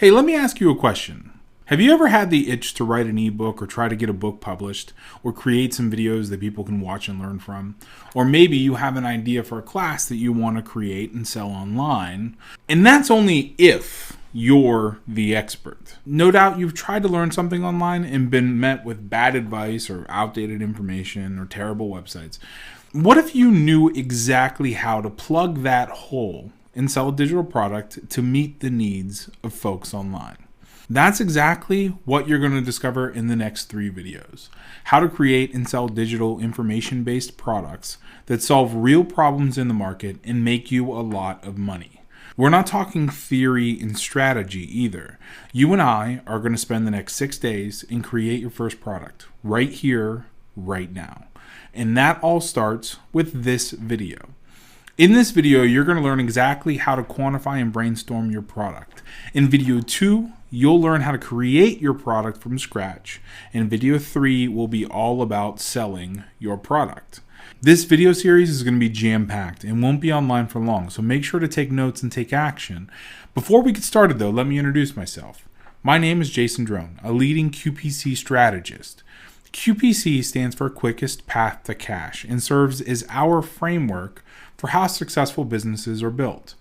Hey, let me ask you a question. Have you ever had the itch to write an ebook or try to get a book published or create some videos that people can watch and learn from? Or maybe you have an idea for a class that you want to create and sell online. And that's only if you're the expert. No doubt you've tried to learn something online and been met with bad advice or outdated information or terrible websites. What if you knew exactly how to plug that hole and sell a digital product to meet the needs of folks online? That's exactly what you're going to discover in the next 3 videos. How to create and sell digital information-based products that solve real problems in the market and make you a lot of money. We're not talking theory and strategy either. You and I are going to spend the next 6 days and create your first product right here, right now. And that all starts with this video. In this video, you're going to learn exactly how to quantify and brainstorm your product. In video 2, you'll learn how to create your product from scratch. And video 3 will be all about selling your product. This video series is going to be jam-packed and won't be online for long, so make sure to take notes and take action. Before we get started though, let me introduce myself. My name is Jason Drone, a leading QPC strategist. QPC stands for Quickest Path to Cash and serves as our framework for how successful businesses are built.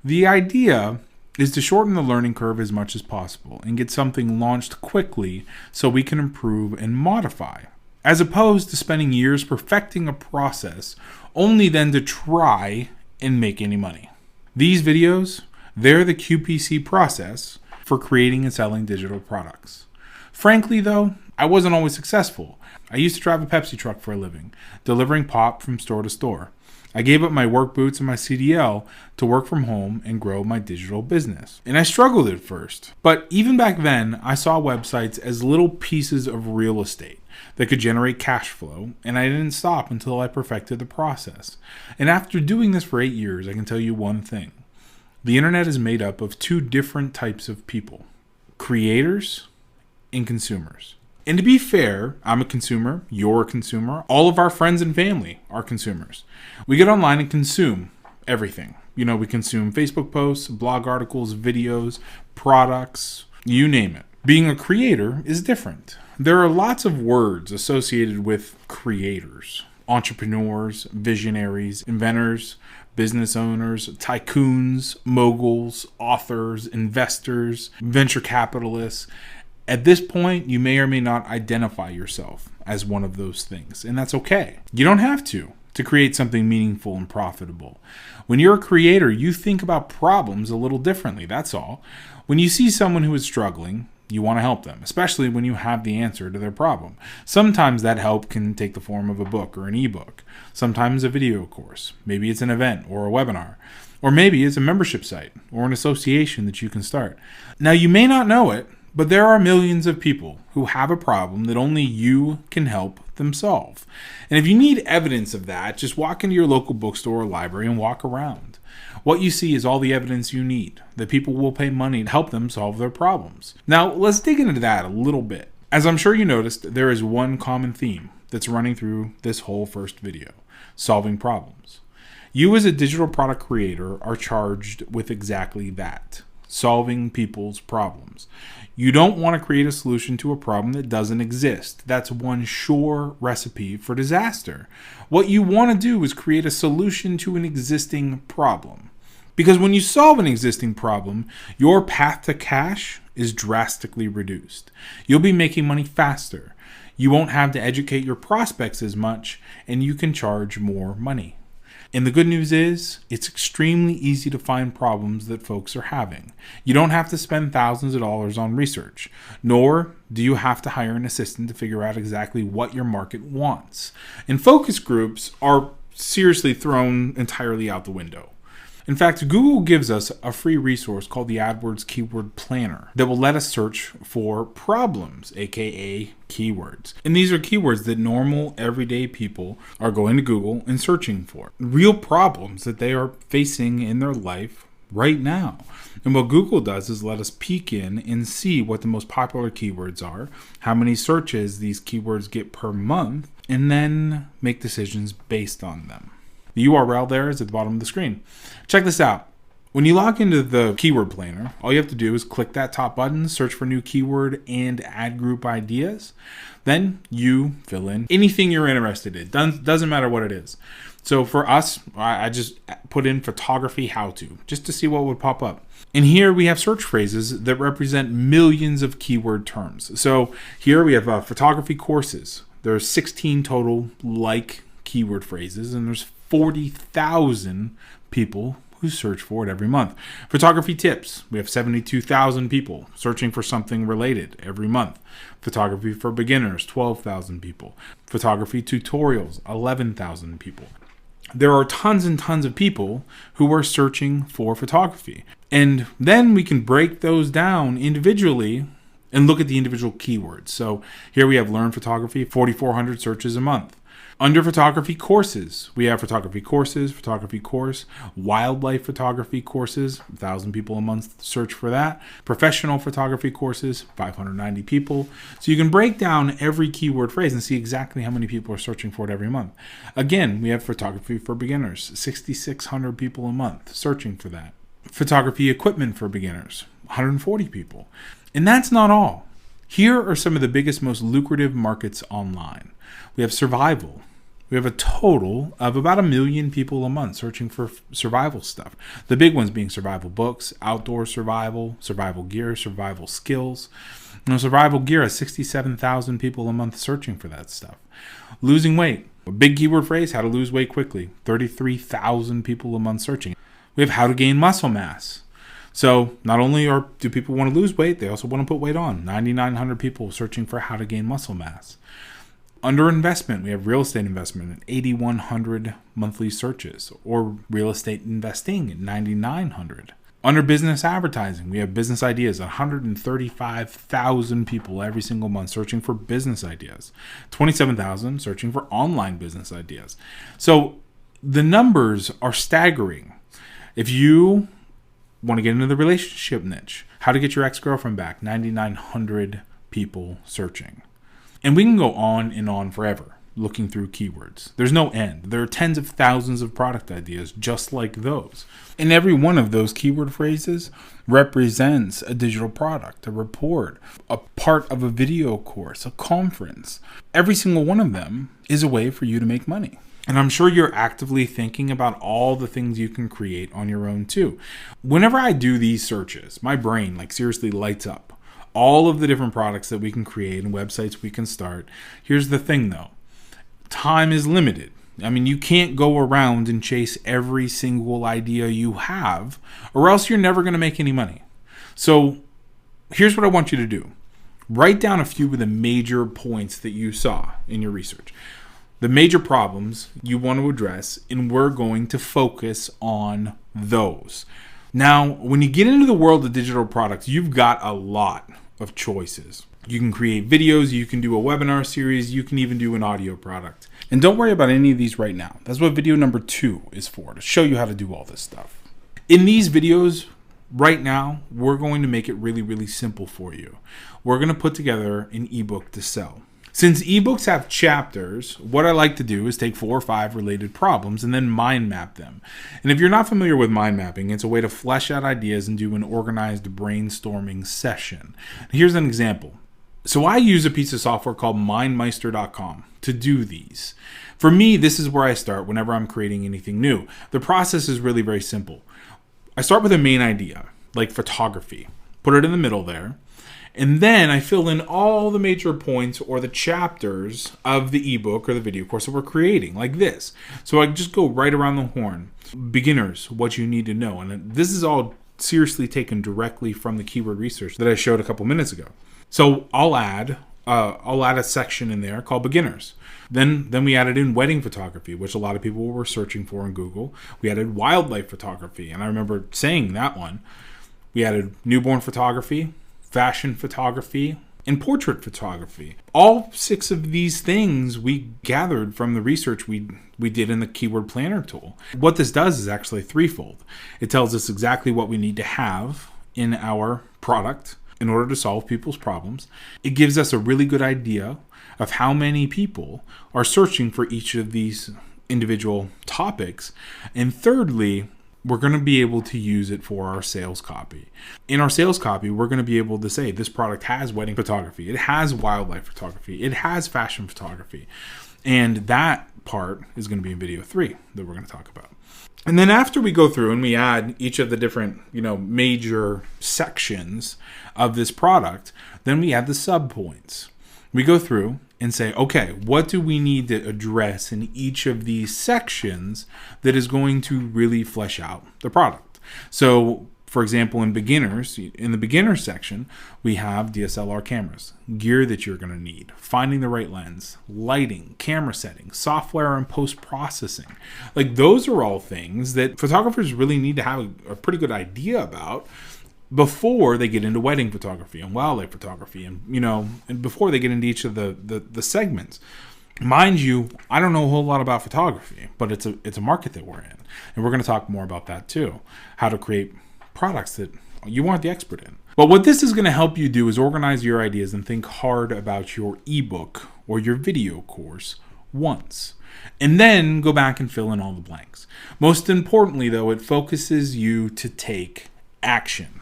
The idea is to shorten the learning curve as much as possible and get something launched quickly so we can improve and modify, as opposed to spending years perfecting a process only then to try and make any money. These videos, they're the QPC process for creating and selling digital products. Frankly though, I wasn't always successful. I used to drive a Pepsi truck for a living, delivering pop from store to store. I gave up my work boots and my CDL to work from home and grow my digital business. And I struggled at first. But even back then, I saw websites as little pieces of real estate that could generate cash flow, and I didn't stop until I perfected the process. And after doing this for 8 years, I can tell you one thing. The internet is made up of 2 different types of people: creators and consumers. And to be fair, I'm a consumer, you're a consumer, all of our friends and family are consumers. We get online and consume everything. We consume Facebook posts, blog articles, videos, products, you name it. Being a creator is different. There are lots of words associated with creators: entrepreneurs, visionaries, inventors, business owners, tycoons, moguls, authors, investors, venture capitalists. At this point, you may or may not identify yourself as one of those things, and that's okay. You don't have to create something meaningful and profitable. When you're a creator, you think about problems a little differently, that's all. When you see someone who is struggling, you want to help them, especially when you have the answer to their problem. Sometimes that help can take the form of a book or an ebook. Sometimes a video course. Maybe it's an event or a webinar. Or maybe it's a membership site or an association that you can start. Now, you may not know it, but there are millions of people who have a problem that only you can help them solve. And if you need evidence of that, just walk into your local bookstore or library and walk around. What you see is all the evidence you need, that people will pay money to help them solve their problems. Now, let's dig into that a little bit. As I'm sure you noticed, there is one common theme that's running through this whole first video: solving problems. You as a digital product creator are charged with exactly that: solving people's problems. You don't want to create a solution to a problem that doesn't exist. That's one sure recipe for disaster. What you want to do is create a solution to an existing problem. Because when you solve an existing problem, your path to cash is drastically reduced. You'll be making money faster. You won't have to educate your prospects as much, and you can charge more money. And the good news is, it's extremely easy to find problems that folks are having. You don't have to spend thousands of dollars on research, nor do you have to hire an assistant to figure out exactly what your market wants. And focus groups are seriously thrown entirely out the window. In fact, Google gives us a free resource called the AdWords Keyword Planner that will let us search for problems, aka keywords. And these are keywords that normal, everyday people are going to Google and searching for. Real problems that they are facing in their life right now. And what Google does is let us peek in and see what the most popular keywords are, how many searches these keywords get per month, and then make decisions based on them. The URL there is at the bottom of the screen. Check this out. When you log into the keyword planner, all you have to do is click that top button, search for new keyword and add group ideas. Then you fill in anything you're interested in. Doesn't matter what it is. So for us, I just put in photography how-to just to see what would pop up. And here we have search phrases that represent millions of keyword terms. So here we have photography courses. There's 16 total like keyword phrases, and there's 40,000 people who search for it every month. Photography tips. We have 72,000 people searching for something related every month. Photography for beginners, 12,000 people. Photography tutorials, 11,000 people. There are tons and tons of people who are searching for photography. And then we can break those down individually and look at the individual keywords. So here we have learn photography, 4,400 searches a month. Under photography courses, we have photography courses, photography course, wildlife photography courses, 1,000 people a month search for that. Professional photography courses, 590 people. So you can break down every keyword phrase and see exactly how many people are searching for it every month. Again, we have photography for beginners, 6,600 people a month searching for that. Photography equipment for beginners, 140 people. And that's not all. Here are some of the biggest, most lucrative markets online. We have survival. We have a total of about 1 million people a month searching for survival stuff. The big ones being survival books, outdoor survival, survival gear, survival skills. Survival gear has 67,000 people a month searching for that stuff. Losing weight. A big keyword phrase, how to lose weight quickly. 33,000 people a month searching. We have how to gain muscle mass. So not only do people want to lose weight, they also want to put weight on. 9,900 people searching for how to gain muscle mass. Under investment, we have real estate investment at 8,100 monthly searches, or real estate investing at 9,900. Under business advertising, we have business ideas, 135,000 people every single month searching for business ideas, 27,000 searching for online business ideas. So the numbers are staggering. If you want to get into the relationship niche, how to get your ex-girlfriend back, 9,900 people searching. And we can go on and on forever looking through keywords. There's no end. There are tens of thousands of product ideas just like those. And every one of those keyword phrases represents a digital product, a report, a part of a video course, a conference. Every single one of them is a way for you to make money. And I'm sure you're actively thinking about all the things you can create on your own too. Whenever I do these searches, my brain seriously lights up. All of the different products that we can create and websites we can start. Here's the thing though. Time is limited. I mean, you can't go around and chase every single idea you have, or else you're never going to make any money. So here's what I want you to do. Write down a few of the major points that you saw in your research. The major problems you want to address, and we're going to focus on those. Now, when you get into the world of digital products, you've got a lot of choices. You can create videos, you can do a webinar series, you can even do an audio product. And don't worry about any of these right now. That's what video number 2 is for, to show you how to do all this stuff. In these videos right now, we're going to make it really, really simple for you. We're going to put together an ebook to sell. Since ebooks have chapters, what I like to do is take 4 or 5 related problems and then mind map them. And if you're not familiar with mind mapping, it's a way to flesh out ideas and do an organized brainstorming session. Here's an example. So I use a piece of software called mindmeister.com to do these. For me, this is where I start whenever I'm creating anything new. The process is really very simple. I start with a main idea, like photography. Put it in the middle there. And then I fill in all the major points or the chapters of the ebook or the video course that we're creating, like this. So I just go right around the horn. Beginners, what you need to know. And this is all seriously taken directly from the keyword research that I showed a couple minutes ago. So I'll add a section in there called beginners. Then we added in wedding photography, which a lot of people were searching for in Google. We added wildlife photography, and I remember saying that one. We added newborn photography, fashion photography, and portrait photography. All 6 of these things we gathered from the research we did in the keyword planner tool. What this does is actually threefold. It tells us exactly what we need to have in our product in order to solve people's problems. It gives us a really good idea of how many people are searching for each of these individual topics. And thirdly, we're going to be able to use it for our sales copy. In our sales copy, we're going to be able to say this product has wedding photography, it has wildlife photography, it has fashion photography. And that part is going to be in video 3 that we're going to talk about. And then after we go through and we add each of the different, major sections of this product, then we add the subpoints. We go through and say, okay, what do we need to address in each of these sections that is going to really flesh out the product? So, for example, in the beginner section, we have DSLR cameras, gear that you're going to need, finding the right lens, lighting, camera settings, software and post-processing. Like, those are all things that photographers really need to have a pretty good idea about before they get into wedding photography and wildlife photography, and and before they get into each of the segments. Mind you, I don't know a whole lot about photography, but it's a market that we're in, and we're going to talk more about that too. How to create products that you aren't the expert in. But what this is going to help you do is organize your ideas and think hard about your ebook or your video course once, and then go back and fill in all the blanks. Most importantly, though, it focuses you to take action.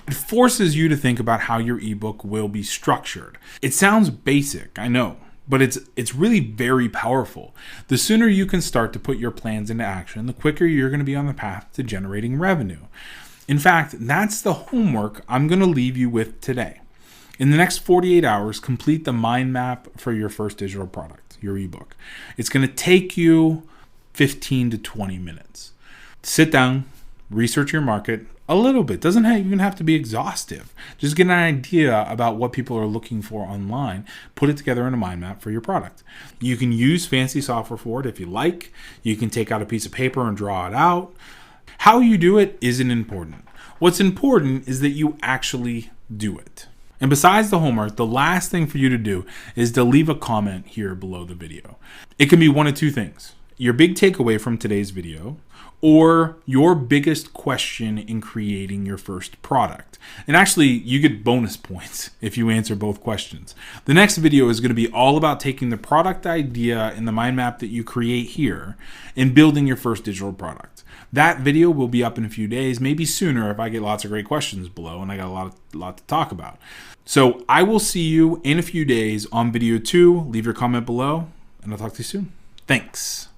It forces you to think about how your ebook will be structured. It sounds basic, I know, but it's really very powerful. The sooner you can start to put your plans into action, the quicker you're going to be on the path to generating revenue. In fact, that's the homework I'm going to leave you with today. In the next 48 hours, complete the mind map for your first digital product, your ebook. It's going to take you 15 to 20 minutes. Sit down, research your market a little bit. Doesn't even have to be exhaustive. Just get an idea about what people are looking for online. Put it together in a mind map for your product. You can use fancy software for it if you like. You can take out a piece of paper and draw it out. How you do it isn't important. What's important is that you actually do it. And besides the homework, the last thing for you to do is to leave a comment here below the video. It can be one of two things: your big takeaway from today's video, or your biggest question in creating your first product. And actually, you get bonus points if you answer both questions. The next video is going to be all about taking the product idea and the mind map that you create here and building your first digital product. That video will be up in a few days, maybe sooner if I get lots of great questions below and I got a lot to talk about. So I will see you in a few days on video 2. Leave your comment below and I'll talk to you soon. Thanks.